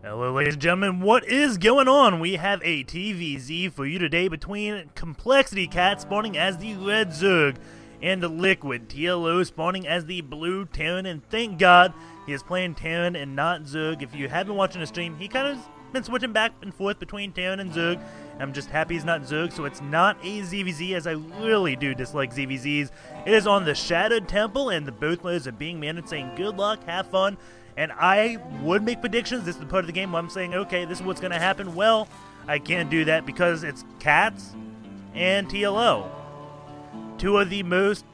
Hello ladies and gentlemen, what is going on? We have a TVZ for you today between coL.Catz spawning as the red Zerg and Liquid.TLO spawning as the blue Terran, and thank God he is playing Terran and not Zerg. If you have been watching the stream, he kind of been switching back and forth between Terran and Zerg. I'm just happy he's not Zerg, so it's not a ZVZ, as I really do dislike ZVZs. It is on the Shattered Temple, and the both players are being managed, saying good luck, have fun. And I would make predictions. This is the part of the game where I'm saying, okay, this is what's going to happen. Well, I can't do that because it's Catz and TLO. Two of the most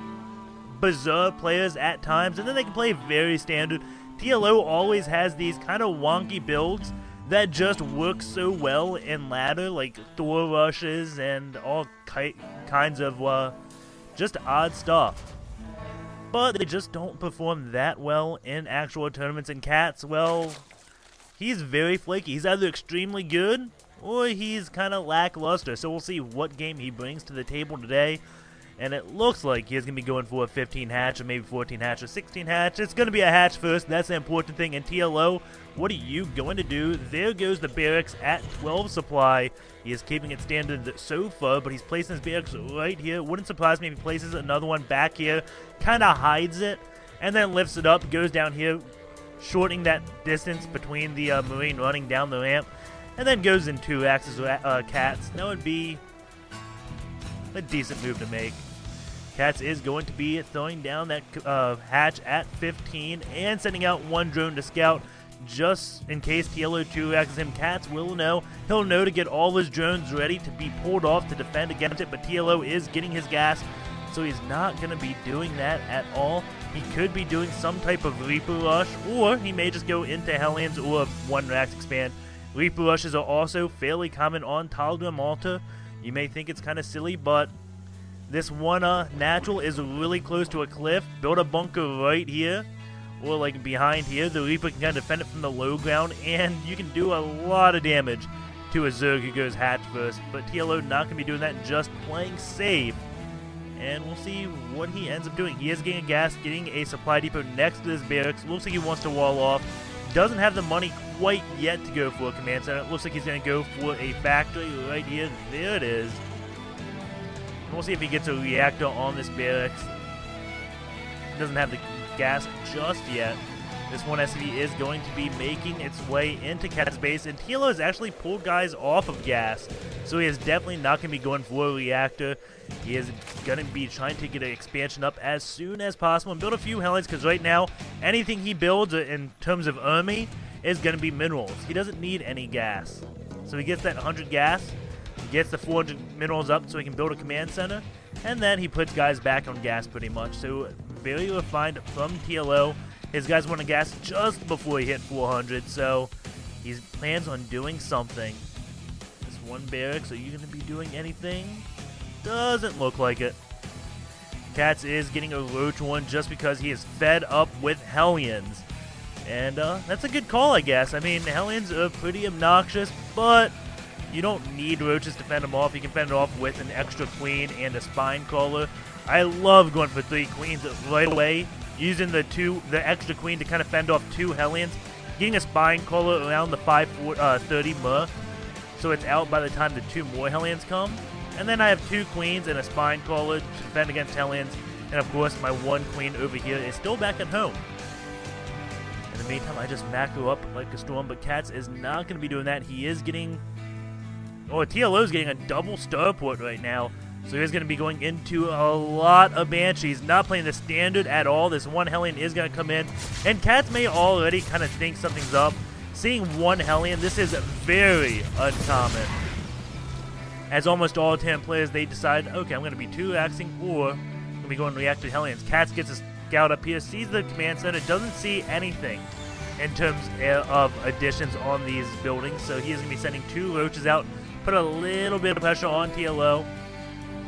bizarre players at times, and then they can play very standard. TLO always has these kind of wonky builds that just work so well in ladder, like Thor rushes and all kinds of just odd stuff. But they just don't perform that well in actual tournaments. And Catz, well, he's very flaky. He's either extremely good or he's kind of lackluster. So we'll see what game he brings to the table today. And it looks like he's going to be going for a 15 hatch or maybe 14 hatch or 16 hatch. It's going to be a hatch first. That's the important thing. And TLO, what are you going to do? There goes the barracks at 12 supply. He is keeping it standard so far, but he's placing his barracks right here. Wouldn't surprise me if he places another one back here, kind of hides it, and then lifts it up, goes down here, shortening that distance between the Marine running down the ramp, and then goes in 2 axes with Catz. That would be a decent move to make. Catz is going to be throwing down that hatch at 15 and sending out one drone to scout. Just in case TLO 2-axes him, Catz will know. He'll know to get all his drones ready to be pulled off to defend against it, but TLO is getting his gas, so he's not going to be doing that at all. He could be doing some type of Reaper Rush, or he may just go into Hellions or 1 Rax expand. Reaper Rushes are also fairly common on Tal'Dorei Malta. You may think it's kind of silly, but this one natural is really close to a cliff. Build a bunker right here, or like behind here. The Reaper can kind of defend it from the low ground, and you can do a lot of damage to a Zerg who goes hatch first. But TLO not going to be doing that, just playing safe. And we'll see what he ends up doing. He is getting a gas, getting a supply depot next to this barracks. Looks like he wants to wall off. Doesn't have the money quite yet to go for a command center. It looks like he's going to go for a factory right here. There it is. And we'll see if he gets a reactor on this barracks. Doesn't have the gas just yet. This one SCV is going to be making its way into Catz's base, and TLO has actually pulled guys off of gas, so he is definitely not going to be going for a reactor. He is going to be trying to get an expansion up as soon as possible and build a few Hellions, because right now anything he builds in terms of army is going to be minerals. He doesn't need any gas, so he gets that 100 gas, he gets the 400 minerals up so he can build a command center, and then he puts guys back on gas pretty much. So very refined from TLO. His guys want to gas just before he hit 400, so he plans on doing something. This one barracks, are you going to be doing anything? Doesn't look like it. Catz is getting a roach one just because he is fed up with Hellions. And that's a good call, I guess. I mean, Hellions are pretty obnoxious, but you don't need roaches to fend them off. You can fend it off with an extra queen and a spine crawler. I love going for 3 queens right away, using the extra queen to kind of fend off 2 Hellions, getting a spine crawler around the 530 Mer, so it's out by the time the 2 more Hellions come. And then I have 2 queens and a spine crawler to defend against Hellions, and of course my 1 queen over here is still back at home. In the meantime, I just macro up like a storm, but Catz is not going to be doing that. He is getting... oh, TLO is getting a double starport right now. So he's going to be going into a lot of Banshees. Not playing the standard at all. This 1 Hellion is going to come in. And Catz may already kind of think something's up. Seeing 1 Hellion, this is very uncommon. As almost all 10 players, they decide, okay, I'm going to be 2-axing or I'm going to be going reactor Hellions. Catz gets a scout up here, sees the command center, doesn't see anything in terms of additions on these buildings. So he is going to be sending 2 roaches out, put a little bit of pressure on TLO.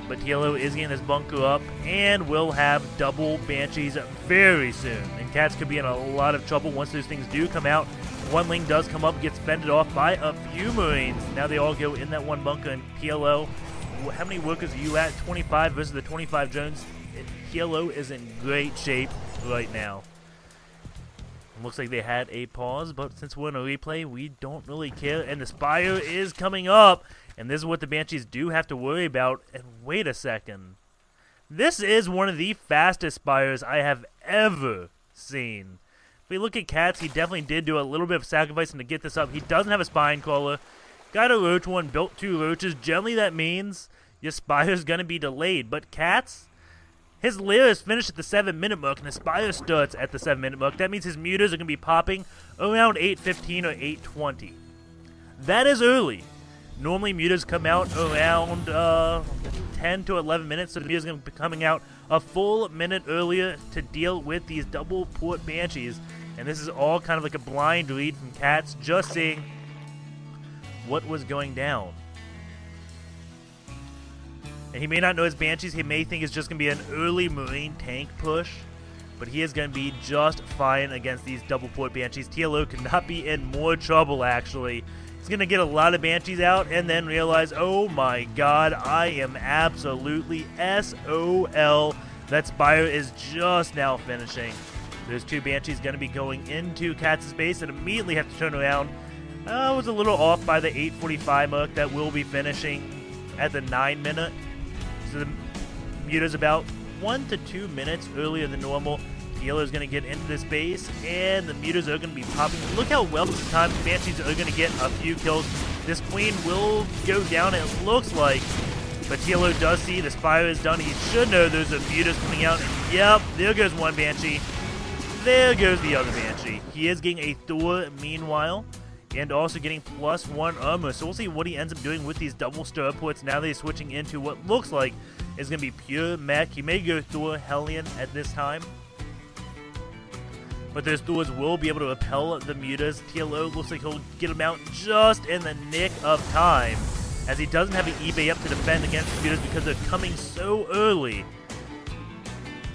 But TLO is getting this bunker up and will have double Banshees very soon. And Catz could be in a lot of trouble once those things do come out. 1 Ling does come up, gets fended off by a few Marines. Now they all go in that 1 bunker, and TLO, how many workers are you at? 25 versus the 25 drones. TLO is in great shape right now. Looks like they had a pause, but since we're in a replay, we don't really care. And the Spire is coming up, and this is what the Banshees do have to worry about. And wait a second. This is one of the fastest Spires I have ever seen. If we look at Catz, he definitely did do a little bit of sacrificing to get this up. He doesn't have a Spine Crawler. Got a Roach one, built 2 Roaches. Generally, that means your Spire's going to be delayed. But Catz, his lair is finished at the 7-minute mark, and the Spire starts at the 7-minute mark. That means his mutas are going to be popping around 8:15 or 8:20. That is early. Normally, mutas come out around 10 to 11 minutes, so the mutas are going to be coming out a full minute earlier to deal with these double port Banshees. And this is all kind of like a blind read from Catz, just seeing what was going down. And he may not know his Banshees. He may think it's just going to be an early Marine tank push. But he is going to be just fine against these double port Banshees. TLO could not be in more trouble, actually. He's going to get a lot of Banshees out and then realize, oh my god, I am absolutely SOL. That Spire is just now finishing. There's 2 Banshees going to be going into Catz's base and immediately have to turn around. I was a little off by the 8:45 mark. That will be finishing at the 9-minute. So the muta's about 1 to 2 minutes earlier than normal. TLO is going to get into this base, and the mutas are going to be popping. Look how well this time the Banshees are going to get a few kills. This Queen will go down, it looks like. But TLO does see the Spire is done. He should know there's a mutas coming out. And yep, there goes one Banshee. There goes the other Banshee. He is getting a Thor meanwhile, and also getting +1 armor. So we'll see what he ends up doing with these double stir ports. Now they're switching into what looks like is going to be pure mech. He may go Thor Hellion at this time, but those Thors will be able to repel the mutas. TLO looks like he'll get them out just in the nick of time, as he doesn't have an eBay up to defend against the mutas because they're coming so early.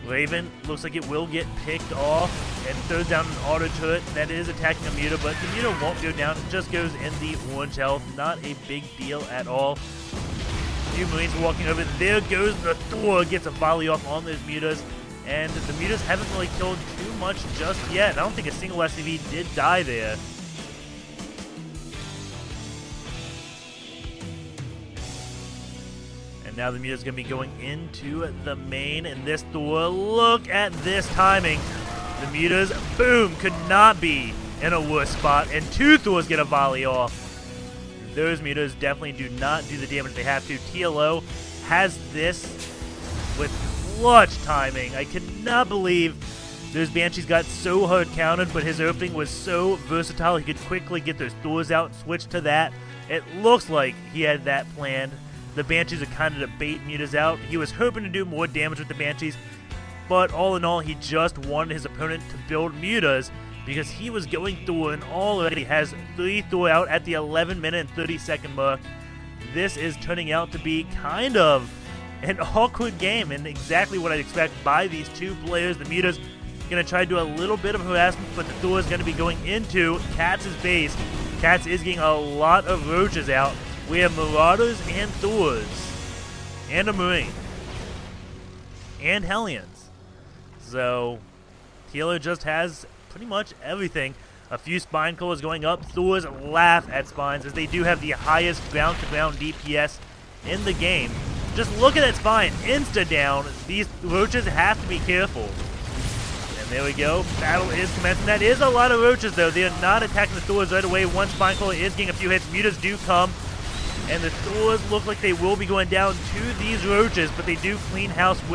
Raven looks like it will get picked off and throws down an auto turret that is attacking a muta, but the muta won't go down. It just goes in the orange health. Not a big deal at all. A few Marines walking over. There goes the Thor. Gets a volley off on those mutas. And the mutas haven't really killed too much just yet. I don't think a single SCV did die there. And now the muta's going to be going into the main. And this Thor, look at this timing. The mutas, boom, could not be in a worse spot. And 2 Thors get a volley off. Those mutas definitely do not do the damage they have to. TLO has this with clutch timing. I cannot believe those Banshees got so hard countered, but his opening was so versatile. He could quickly get those Thors out, switch to that. It looks like he had that planned. The Banshees are kind of to bait mutas out. He was hoping to do more damage with the Banshees, but all in all, he just wanted his opponent to build mutas because he was going Thor and already has 3 Thor out at the 11-minute and 30-second mark. This is turning out to be kind of an awkward game, and exactly what I'd expect by these 2 players. The muta's going to try to do a little bit of harassment, but the Thor is going to be going into Catz's base. Catz is getting a lot of Roaches out. We have Marauders and Thors, and a Marine, and Hellions. So, TLO just has pretty much everything. A few Spine Crawlers going up. Thors laugh at Spines, as they do have the highest ground-to-ground DPS in the game. Just look at that Spine. Insta-down. These Roaches have to be careful. And there we go. Battle is commencing. That is a lot of Roaches, though. They are not attacking the Thors right away. One Spine Crawler is getting a few hits. Mutas do come. And the Thors look like they will be going down to these Roaches, but they do clean house to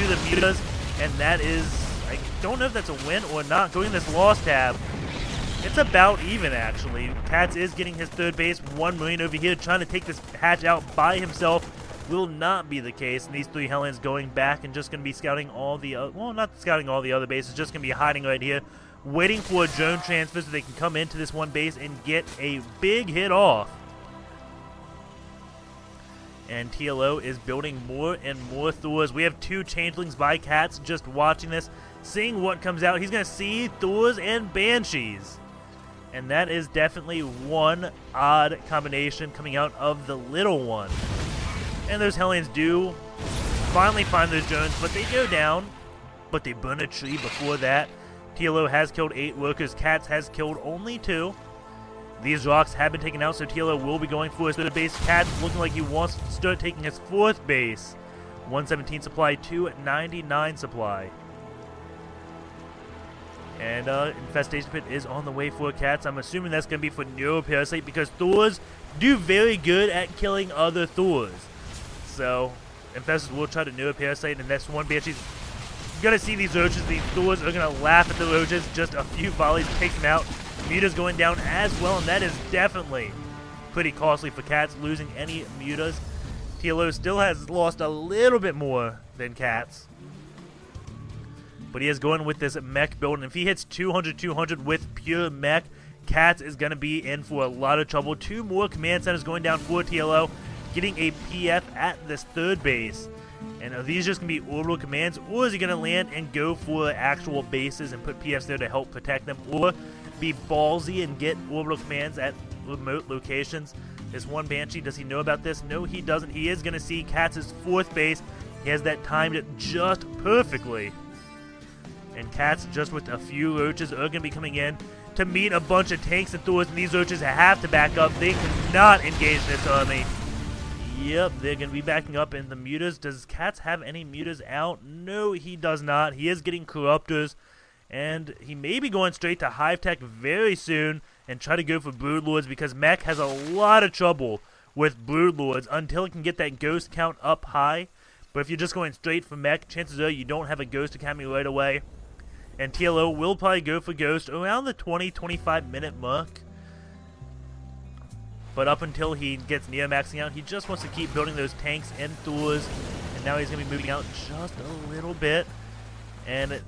the mutas. And that is, I don't know if that's a win or not. Going this loss tab, it's about even, actually. Catz is getting his 3rd base. One Marine over here trying to take this hatch out by himself. Will not be the case. And these 3 Hellions going back and just going to be scouting all the other, well, not scouting all the other bases, just going to be hiding right here, waiting for a drone transfer so they can come into this one base and get a big hit off. And TLO is building more and more Thors. We have 2 Changelings by Catz just watching this, seeing what comes out. He's going to see Thors and Banshees. And that is definitely one odd combination coming out of the little one. And those Hellions do finally find those drones, but they go down. But they burn a tree before that. TLO has killed 8 workers. Catz has killed only 2. These rocks have been taken out, so TLO will be going for his 3rd base. Catz looking like he wants to start taking his 4th base. 117 supply, 299 supply. And Infestation Pit is on the way for Catz. I'm assuming that's going to be for Neuroparasite because Thors do very good at killing other Thors. So, Infestors will try to Neuroparasite, and that's one Banshee's going to see these roaches. These Thors are going to laugh at the roaches. Just a few volleys takes them out. Mutas going down as well, and that is definitely pretty costly for Catz, losing any Mutas. TLO still has lost a little bit more than Catz. But he is going with this mech build, and if he hits 200 with pure mech, Catz is going to be in for a lot of trouble. 2 more command centers going down for TLO, getting a PF at this 3rd base. And are these just going to be orbital commands, or is he going to land and go for actual bases and put PFs there to help protect them, or be ballsy and get orbital commands at remote locations? This one Banshee, does he know about this? No, he doesn't. He is going to see Katz's 4th base. He has that timed just perfectly. And Catz, just with a few roaches, are going to be coming in to meet a bunch of tanks and Thors, and these roaches have to back up. They cannot engage this army. Yep, they're going to be backing up. And the Mutas, does Catz have any Mutas out? No, he does not. He is getting Corruptors, and he may be going straight to Hive Tech very soon and try to go for Broodlords, because Mech has a lot of trouble with Broodlords until it can get that Ghost count up high. But if you're just going straight for Mech, chances are you don't have a Ghost Academy right away. And TLO will probably go for Ghost around the 20-25 minute mark. But up until he gets near maxing out, he just wants to keep building those tanks and Thors. And now he's going to be moving out just a little bit. And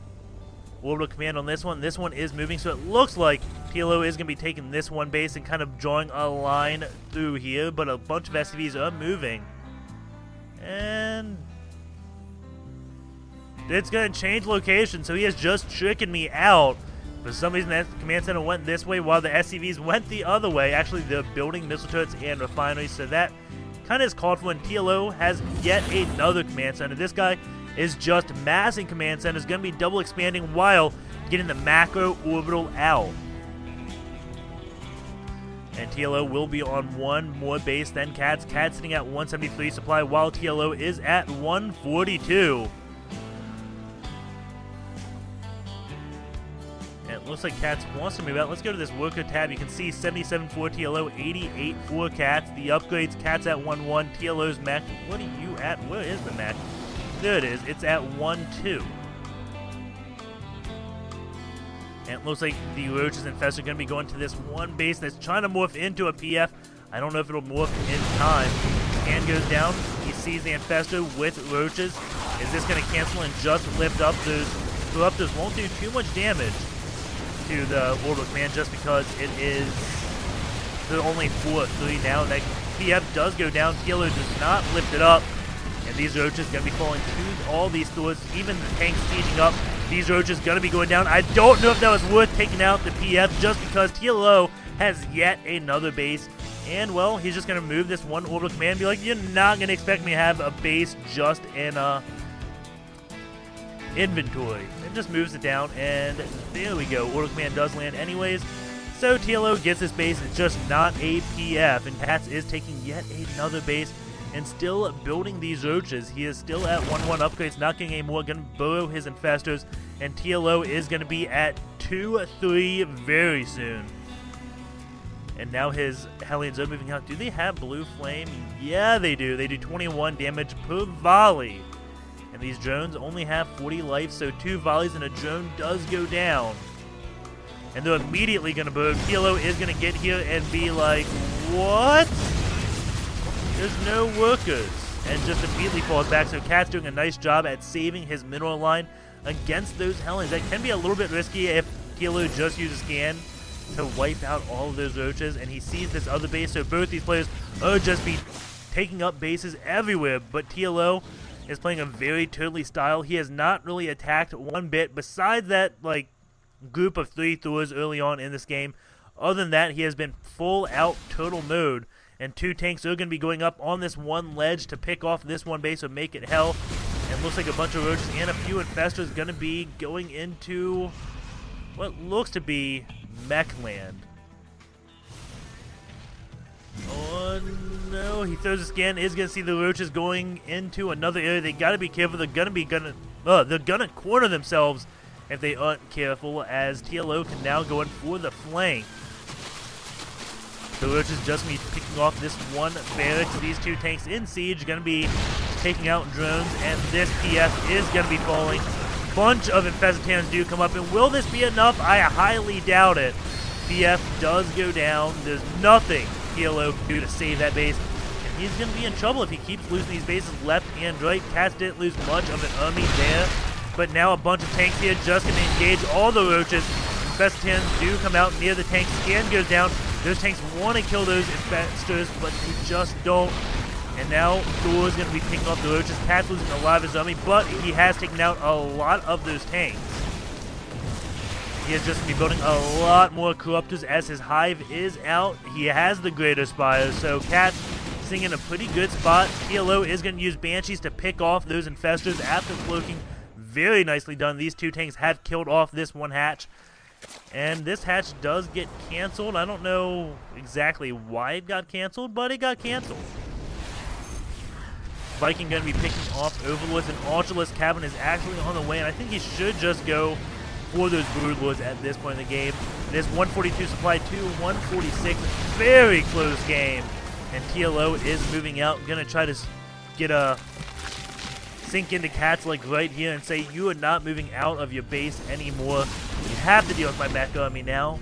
orbital command on this one. This one is moving, so it looks like TLO is going to be taking this one base and kind of drawing a line through here. But a bunch of SCVs are moving. And it's going to change location, so he has just tricking me out. For some reason, that command center went this way while the SCVs went the other way. Actually, they're building missile turrets and refineries, so that kind of is called for. And TLO has yet another command center. This guy is just massing command centers, going to be double expanding while getting the macro orbital out. And TLO will be on one more base than Catz. Catz sitting at 173 supply while TLO is at 142. It looks like Catz wants to move out. Let's go to this worker tab. You can see 77 for TLO, 88 for Catz. The upgrades, Catz at 1-1, TLO's mech. What are you at? Where is the mech? There it is. It's at 1-2. And it looks like the roaches and Fest are going to be going to this one base that's trying to morph into a PF. I don't know if it'll morph in time. Hand goes down. He sees the Infestor with roaches. Is this going to cancel and just lift up those? Corruptors won't do too much damage to the orbital command just because it is they're only 4-3 now. That PF does go down. TLO does not lift it up, and these roaches gonna be falling to all these Thors. Even the tanks sieging up, these roaches gonna be going down. I don't know if that was worth taking out the PF just because TLO has yet another base. And well, he's just gonna move this one orbital command and be like, you're not gonna expect me to have a base just in inventory. It just moves it down, and there we go. Orbital command does land anyways. So TLO gets this base. It's just not a PF, and Catz is taking yet another base and still building these roaches. He is still at 1-1 upgrades, not getting any more. Going to burrow his infestors, and TLO is going to be at 2-3 very soon. And now his Hellions are moving out. Do they have blue flame? Yeah, they do. They do 21 damage per volley. And these drones only have 40 life, so 2 volleys and a drone does go down. And they're immediately going to burrow. TLO is going to get here and be like, what? There's no workers. And just immediately falls back. So Catz doing a nice job at saving his mineral line against those Hellions. That can be a little bit risky if TLO just uses scan to wipe out all of those roaches. And he sees this other base, so both these players are just be taking up bases everywhere. But TLO is playing a very turtly style. He has not really attacked one bit besides that like group of 3 Thors early on in this game. Other than that, he has been full out turtle mode, and 2 tanks are going to be going up on this one ledge to pick off this one base or make it hell. And looks like a bunch of roaches and a few infestors going to be going into what looks to be mech land. Oh no, he throws a scan, is going to see the roaches going into another area. They got to be careful. They're gonna corner themselves if they aren't careful, as TLO can now go in for the flank. The roaches just going to be picking off this one barracks. These two tanks in siege going to be taking out drones, and this PF is going to be falling. Bunch of infestants do come up, and will this be enough? I highly doubt it. PF does go down. There's nothing TLO can do to save that base, and he's going to be in trouble if he keeps losing these bases left and right. CoL.Catz didn't lose much of an army there, but now a bunch of tanks here just going to engage all the roaches. Infestants do come out near the tank. Scan goes down. Those tanks want to kill those infestors, but they just don't. And now Thor is going to be picking off the roaches. CoL.Catz losing a lot of his army, but he has taken out a lot of those tanks. He is just going to be building a lot more corruptors as his hive is out. He has the greater spires, so CoL.Catz sitting in a pretty good spot. TLO is going to use banshees to pick off those infestors after cloaking. Very nicely done. These two tanks have killed off this one hatch. And this hatch does get canceled. I don't know exactly why it got canceled, but it got canceled. Viking going to be picking off Overlords, and Ultralist Cabin is actually on the way, and I think he should just go for those Broodlords at this point in the game. It is 142 supply to 146. Very close game. And TLO is moving out. Going to try to get a sink into CoL.Catz like right here and say, you are not moving out of your base anymore. You have to deal with my mech army now.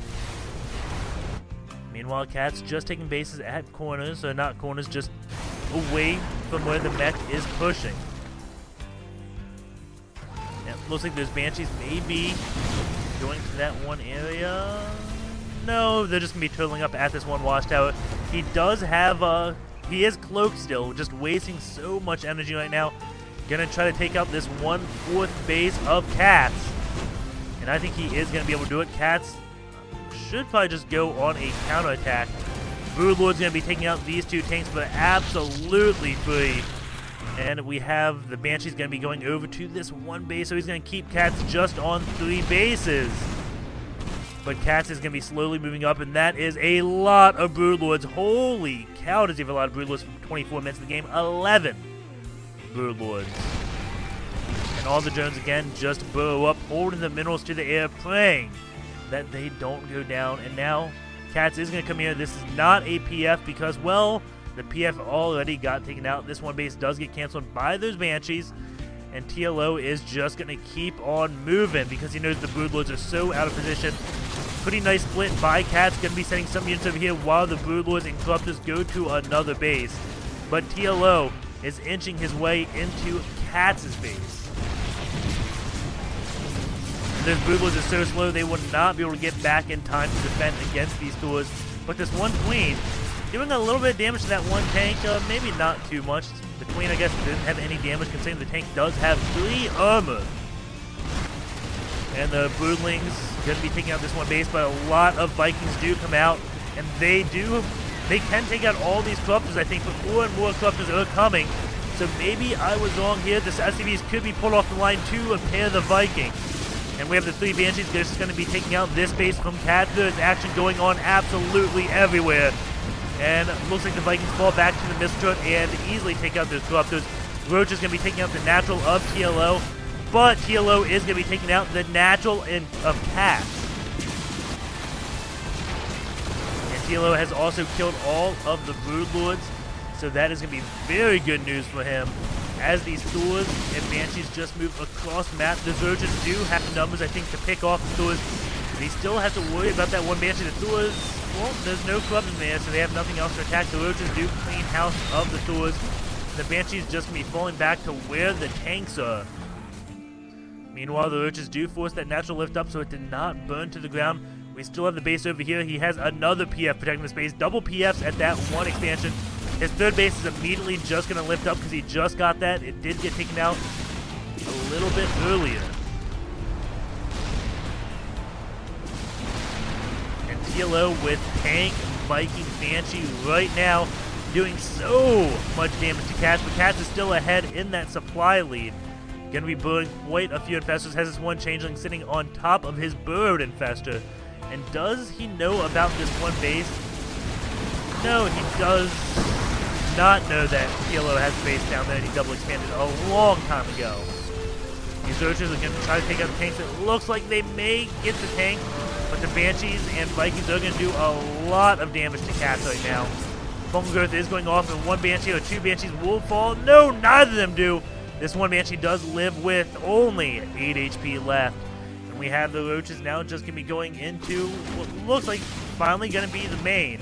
Meanwhile, CoL.Catz just taking bases at corners, or not corners, just away from where the mech is pushing. Yeah, looks like those banshees may be going to that one area. No, they're just going to be turtling up at this one watchtower. He does have he is cloaked still, just wasting so much energy right now. Gonna try to take out this 1/4 base of CoL.Catz. And I think he is going to be able to do it. CoL.Catz should probably just go on a counterattack. Broodlord's going to be taking out these two tanks, but absolutely free. And we have the Banshee's going to be going over to this one base, so he's going to keep CoL.Catz just on 3 bases. But CoL.Catz is going to be slowly moving up, and that is a lot of Broodlords. Holy cow, does he have a lot of Broodlords for 24 minutes of the game? 11 Broodlords. And all the drones again just burrow up, holding the minerals to the air, praying that they don't go down. And now CoL.Catz is going to come here. This is not a PF because, well, the PF already got taken out. This one base does get canceled by those Banshees. And TLO is just going to keep on moving because he knows the Broodlords are so out of position. Pretty nice split by CoL.Catz. Going to be sending some units over here while the Broodlords and Corruptors go to another base. But TLO is inching his way into CoL.Catz's base. And those Broodlords are so slow they will not be able to get back in time to defend against these Thors. But this one Queen doing a little bit of damage to that one tank, maybe not too much. The Queen, I guess, didn't have any damage considering the tank does have 3 armor. And the Broodlings going to be taking out this one base, but a lot of Vikings do come out, and they can take out all these Corruptors, I think, but more and more Corruptors are coming. So maybe I was wrong here. The SCVs could be pulled off the line to repair the Vikings. And we have the 3 Banshees. They're just going to be taking out this base from CoL.Catz. There's action going on absolutely everywhere. And looks like the Vikings fall back to the Mistral and easily take out those Corruptors. Roach is going to be taking out the natural of TLO. But TLO is going to be taking out the natural of CoL.Catz. And TLO has also killed all of the Broodlords. So that is going to be very good news for him. As these Thors and Banshees just move across the map, the Roaches do have the numbers, I think, to pick off the Thors. They still have to worry about that one Banshee. The Thors, well, there's no Corruptors there, so they have nothing else to attack. The Roaches do clean house of the Thors. The Banshees just going to be falling back to where the tanks are. Meanwhile, the Roaches do force that natural lift up so it did not burn to the ground. We still have the base over here. He has another PF protecting this base. Double PFs at that one expansion. His 3rd base is immediately just going to lift up because he just got that. It did get taken out a little bit earlier. And TLO with Tank, Viking, Banshee right now doing so much damage to CoL.Catz, but CoL.Catz is still ahead in that supply lead. Going to be burrowing quite a few infestors. Has this one changeling sitting on top of his burrowed infestor. And does he know about this one base? No, he does not know that TLO has a base down there, and he double expanded a long time ago. These roaches are going to try to take out the tanks. It looks like they may get the tank, but the Banshees and Vikings are going to do a lot of damage to Catz right now. Fungal Growth is going off, and one Banshee or two Banshees will fall. No, neither of them do. This one Banshee does live with only 8 HP left. And we have the roaches now just going to be going into what looks like finally going to be the main.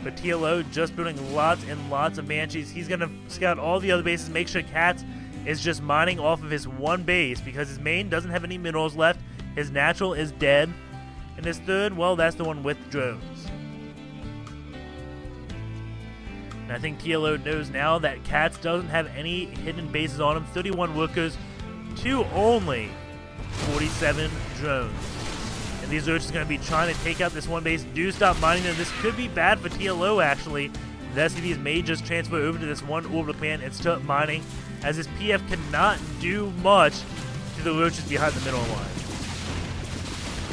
But TLO just building lots and lots of Banshees. He's going to scout all the other bases, make sure Catz is just mining off of his one base because his main doesn't have any minerals left. His natural is dead. And his third, well, that's the one with drones. And I think TLO knows now that Catz doesn't have any hidden bases on him. 31 workers to only 47 drones. And these roaches are going to be trying to take out this one base. Do stop mining them. This could be bad for TLO, actually. The SCVs may just transfer over to this one orbital command and start mining, as his PF cannot do much to the roaches behind the mineral line.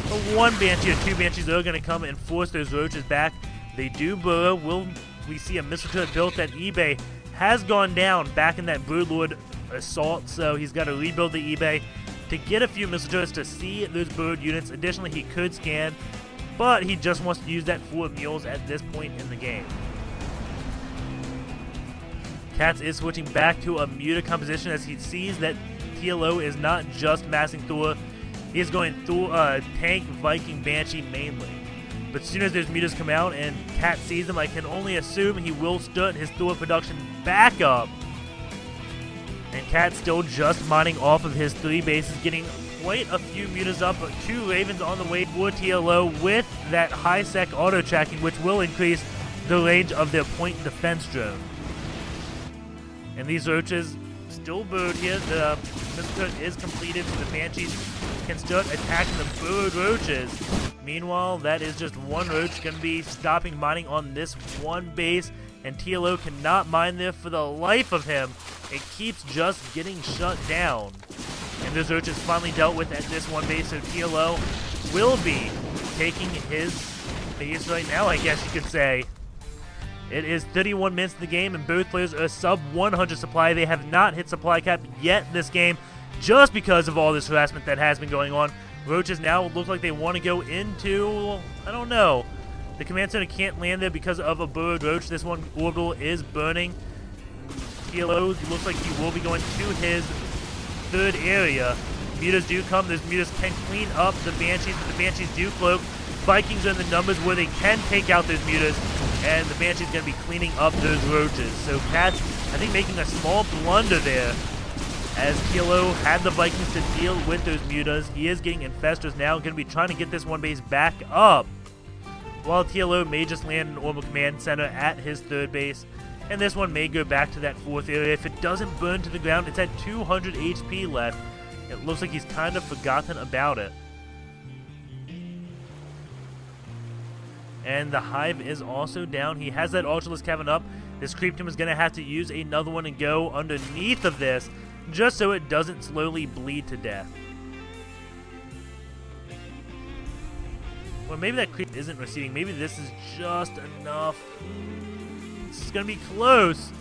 But one Banshee or two Banshees are going to come and force those roaches back. They do burrow. Will we see a missile turret built at eBay? Has gone down back in that Broodlord assault, so he's got to rebuild the eBay to get a few missile turrets to see those bird units. Additionally, he could scan, but he just wants to use that for mules at this point in the game. Catz is switching back to a muta composition as he sees that TLO is not just massing Thor. He is going through tank, Viking, Banshee mainly. But as soon as those mutas come out and Catz sees them, I can only assume he will start his Thor production back up. And Catz still just mining off of his 3 bases, getting quite a few mutas up, but 2 Ravens on the way for TLO with that high-sec auto-tracking, which will increase the range of their point defense drone. And these roaches still bird here. The missile turret is completed, so the Banshees can start attacking the bird roaches. Meanwhile, that is just one roach going to be stopping mining on this one base, and TLO cannot mine there for the life of him. It keeps just getting shut down. And those roaches finally dealt with at this one base, so TLO will be taking his base right now, I guess you could say. It is 31 minutes in the game, and both players are sub 100 supply. They have not hit supply cap yet this game, just because of all this harassment that has been going on. Roaches now look like they want to go into, I don't know. The command center can't land there because of a bird roach. This one orbital is burning. TLO looks like he will be going to his third area. Mutas do come. Those mutas can clean up the Banshees, but the Banshees do cloak. Vikings are in the numbers where they can take out those mutas, and the Banshee's going to be cleaning up those roaches. So Catz, I think, making a small blunder there, as TLO had the Vikings to deal with those mutas. He is getting infestors now, going to be trying to get this one base back up, while TLO may just land an orbital command center at his third base, and this one may go back to that fourth area. If it doesn't burn to the ground, it's at 200 HP left. It looks like he's kind of forgotten about it. And the Hive is also down. He has that Ultralisk Cavern up. This Creep Team is going to have to use another one and go underneath of this, just so it doesn't slowly bleed to death. Well, maybe that Creep isn't receding. Maybe this is just enough. This is going to be close.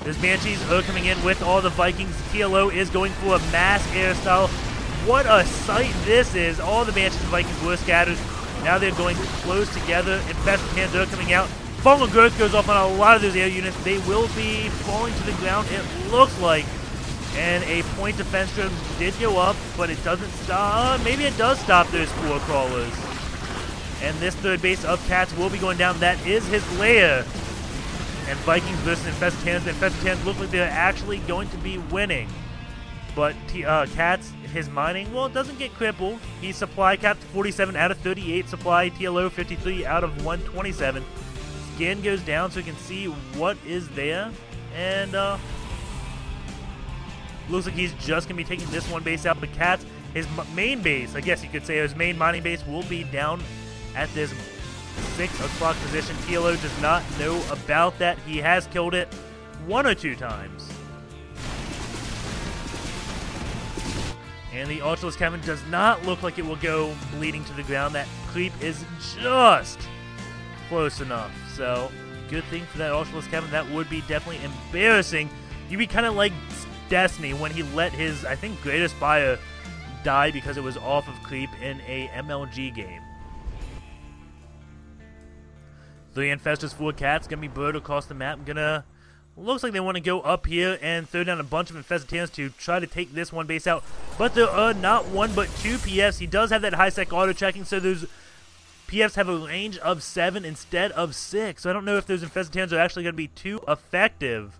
Those Banshees are coming in with all the Vikings. TLO is going for a mass air style. What a sight this is. All the Banshees and Vikings were scattered. Now they're going close together. Infested hands are coming out. Fungal Growth goes off on a lot of those air units. They will be falling to the ground, it looks like. And a point defense drone did go up, but it doesn't stop. Maybe it does stop those 4 crawlers. And this third base of Catz will be going down. That is his lair. And Vikings versus Infested Hands. The Infested Hands look like they're actually going to be winning. But Catz, his mining, well, it doesn't get crippled. He's supply capped 47 out of 38 supply. TLO 53 out of 127. Skin goes down so we can see what is there. And looks like he's just going to be taking this one base out. But Catz, his main base, I guess you could say, his main mining base will be down at this 6 o'clock position. TLO does not know about that. He has killed it 1 or 2 times. And the Ultraless Cabin does not look like it will go bleeding to the ground. That creep is just close enough. So, good thing for that Ultraless Cabin. That would be definitely embarrassing. You'd be kind of like Destiny when he let his, I think, Greatest Fire die because it was off of creep in a MLG game. 3 Infestors, 4 Cats. Gonna be bird across the map. Looks like they want to go up here and throw down a bunch of Infestors to try to take this one base out. But there are not 1 but 2 PFs. He does have that high-sec auto-checking, so those PFs have a range of 7 instead of 6. So I don't know if those Infestors are actually going to be too effective.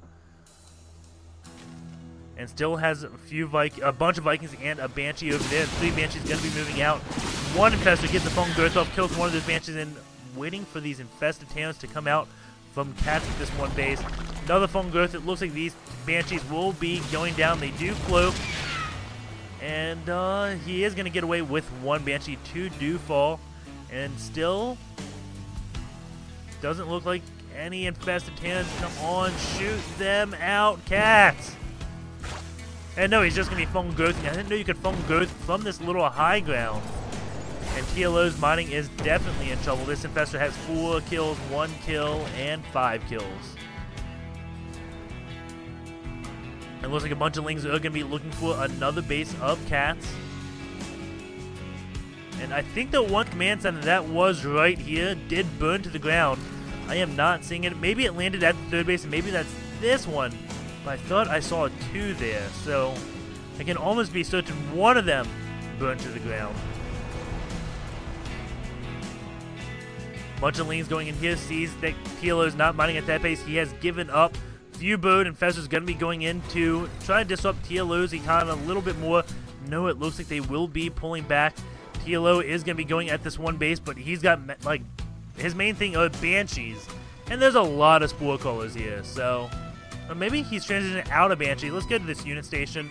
And still has a bunch of Vikings and a Banshee over there. 3 Banshees going to be moving out. 1 Infestor gets the phone growth off, kills one of those Banshees, and waiting for these infested towns to come out from Cats with this one base. Another phone growth. It looks like these Banshees will be going down. They do cloak. And he is going to get away with 1 Banshee. 2 do fall. And still doesn't look like any infested towns. Come on, shoot them out, Cats. And no, he's just going to be phone growthing. I didn't know you could phone growth from this little high ground. And TLO's mining is definitely in trouble. This Infestor has 4 kills, 1 kill, and 5 kills. It looks like a bunch of Lings are going to be looking for another base of Cats. And I think the 1 command center that was right here did burn to the ground. I am not seeing it. Maybe it landed at the 3rd base, and maybe that's this one. But I thought I saw 2 there. So I can almost be certain one of them burned to the ground. Bunch of Lings going in here, sees that TLO's not mining at that base. He has given up. Few bird Infestors going to be going in to try to disrupt TLO's economy a little bit more. No, it looks like they will be pulling back. TLO is going to be going at this one base, but he's got, like, his main thing are Banshees. And there's a lot of Spore Callers here, so maybe he's transitioning out of Banshee. Let's go to this unit station.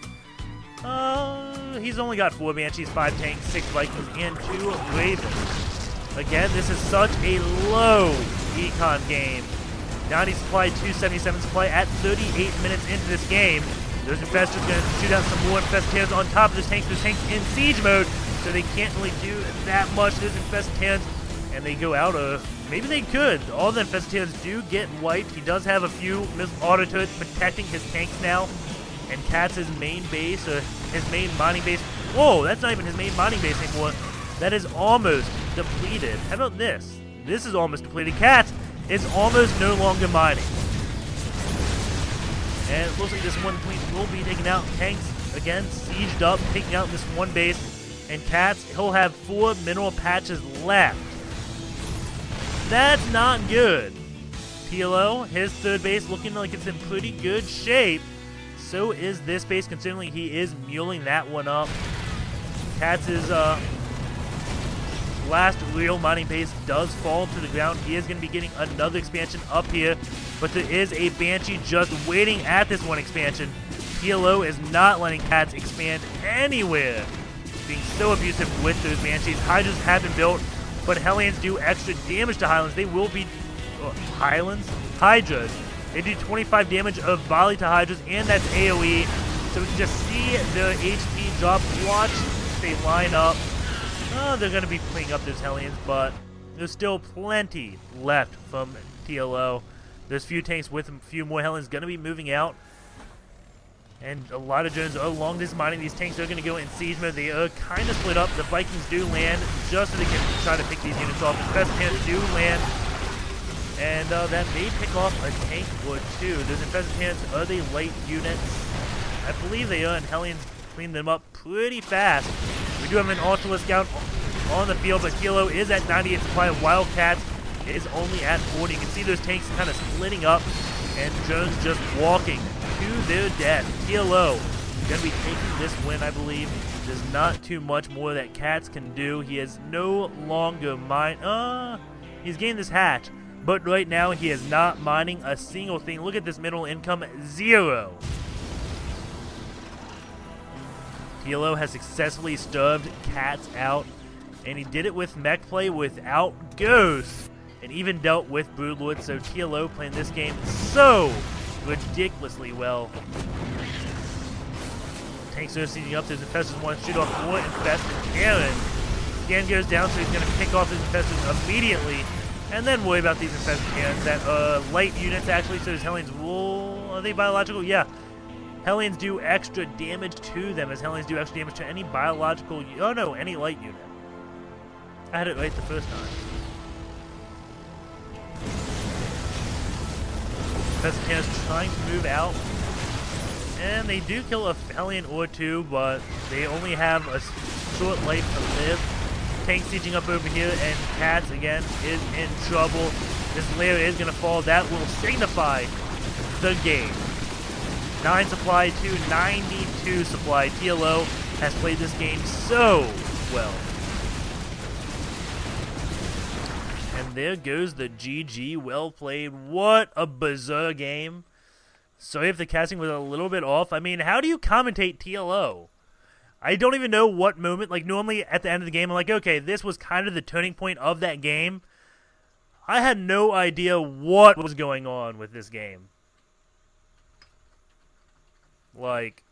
He's only got 4 Banshees, 5 tanks, 6 Vikings, and 2 Ravens. Again, this is such a low econ game. 90 supply, 277 supply at 38 minutes into this game. Those Infestors going to shoot out some more Infestors on top of those tanks. Those tanks in siege mode, so they can't really do that much. Those Infestors, and they go out of... Maybe they could. All the Infestors do get wiped. He does have a few auto turrets protecting his tanks now. And Cats' main base, or his main mining base... Whoa, that's not even his main mining base anymore. That is almost depleted. How about this? This is almost depleted. Cats is almost no longer mining. And it looks like this one point will be taken out. Tanks, again, sieged up, taking out this one base. And Cats, he'll have 4 mineral patches left. That's not good. TLO, his 3rd base, looking like it's in pretty good shape. So is this base, considering he is muling that one up. Cats' last real mining base does fall to the ground. He is going to be getting another expansion up here, but there is a Banshee just waiting at this one expansion. TLO is not letting Cats expand anywhere. Being so abusive with those Banshees. Hydras have been built, but Hellions do extra damage to Highlands. They will be... Highlands? Hydras. They do 25 damage of volley to Hydras, and that's AoE. So we can just see the HP drop. Watch they line up. They're going to be cleaning up those Hellions, but there's still plenty left from TLO. There's few tanks with a few more Hellions going to be moving out. And a lot of drones are along this mining. These tanks are going to go in siege mode. They are kind of split up. The Vikings do land just so they can try to pick these units off. The Infestants do land. And that may pick off a tank or 2. Those Infestants, are they light units? I believe they are, and Hellions clean them up pretty fast. We do have an Ultraless Scout on the field, but TLO is at 98 supply. Wildcats is only at 40. You can see those tanks kind of splitting up, and drones just walking to their death. TLO is going to be taking this win, I believe. There's not too much more that Cats can do. He is no longer he's gained this hatch, but right now he is not mining a single thing. Look at this mineral income, 0. TLO has successfully stubbed Cats out, and he did it with mech play without Ghost, and even dealt with Broodlord, so TLO playing this game so ridiculously well. Tanks are sieging up. Those infestors want to shoot off more infestors. Aaron. Scan goes down, so he's going to pick off his infestors immediately. And then worry about these infested cannons. That light units actually, so his Hellions will... Are they biological? Yeah. Hellions do extra damage to them, as Hellions do extra damage to any biological... Oh no, any light unit. I had it right the first time. Infested cannons trying to move out. And they do kill a Hellion or two, but they only have a short life to live. Tank sieging up over here, and Catz again is in trouble. This layer is going to fall. That will signify the game. 9 supply to 92 supply. TLO has played this game so well. And there goes the GG. Well played. What a bizarre game. Sorry if the casting was a little bit off. I mean, how do you commentate TLO? I don't even know what moment. Like, normally at the end of the game, I'm like, okay, this was kind of the turning point of that game. I had no idea what was going on with this game. Like,